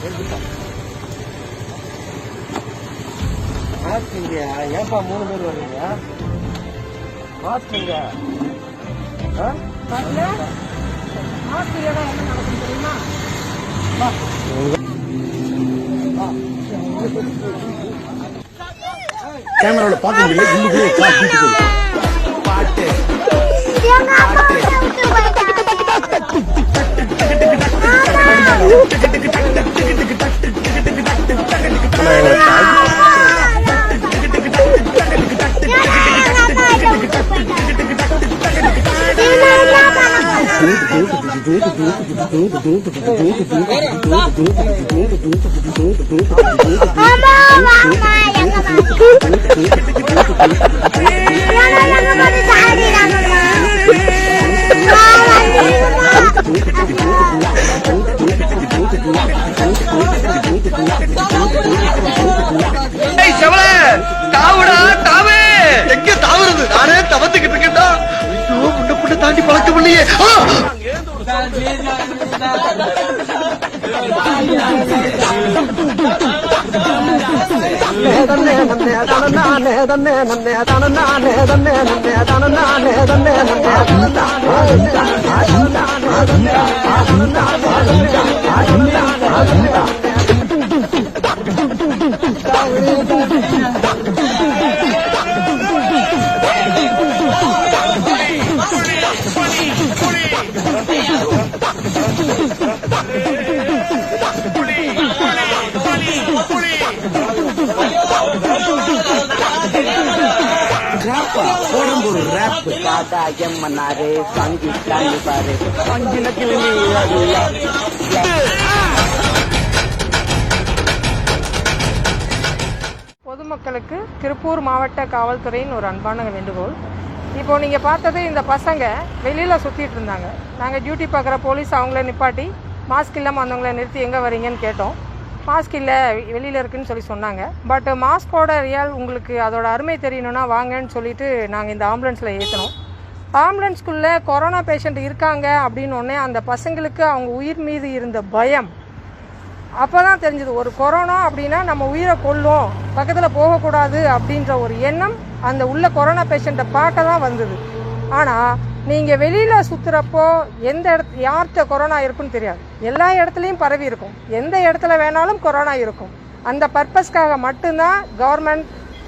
Mask ஏப்பா 3 பேர் வர்றீங்க? மாஸ்க் கேமராவில் பார்க்க முடியல. பாட்டு நானே தவத்துக்கிட்டு இருக்கேன்டா. புண்ண புண்ண தாண்டி பழக்கம் இல்லையே. பொதுமக்களுக்கு திருப்பூர் மாவட்ட காவல்துறையின் ஒரு அன்பான வேண்டுகோள். இப்போ நீங்க பார்த்தது இந்த பசங்க வெளியில சுத்திட்டு இருந்தாங்க. நாங்க டியூட்டி பார்க்குற போலீஸ் அவங்கள நிப்பாட்டி மாஸ்க் இல்லாமல் வந்தவங்களை நிறுத்தி எங்க வரீங்கன்னு கேட்டோம். மாஸ்க் இல்லை வெளியில் இருக்குன்னு சொல்லி சொன்னாங்க. பட் மாஸ்கோட ரியல் உங்களுக்கு அதோட அருமை தெரியணும்னா வாங்கன்னு சொல்லிட்டு நாங்கள் இந்த ஆம்புலன்ஸில் ஏற்றினோம். ஆம்புலன்ஸ்குள்ளே கொரோனா பேஷண்ட் இருக்காங்க அப்படின்னோடனே அந்த பசங்களுக்கு அவங்க உயிர் மீது இருந்த பயம் அப்போ தான் தெரிஞ்சது. ஒரு கொரோனா அப்படின்னா நம்ம உயிரை கொல்லும், பக்கத்தில் போகக்கூடாது அப்படின்ற ஒரு எண்ணம் அந்த உள்ள கொரோனா பேஷண்ட்டை பார்க்க தான் வந்தது. ஆனால் நீங்கள் வெளியில் சுற்றுறப்போ யார்கிட்ட கொரோனா இருக்குன்னு தெரியாது. எல்லா இடத்துலையும் பரவி இருக்கும், எந்த இடத்துல வேணாலும் கொரோனா இருக்கும். அந்த பர்பஸ்க்காக மட்டும்தான் கவர்மெண்ட்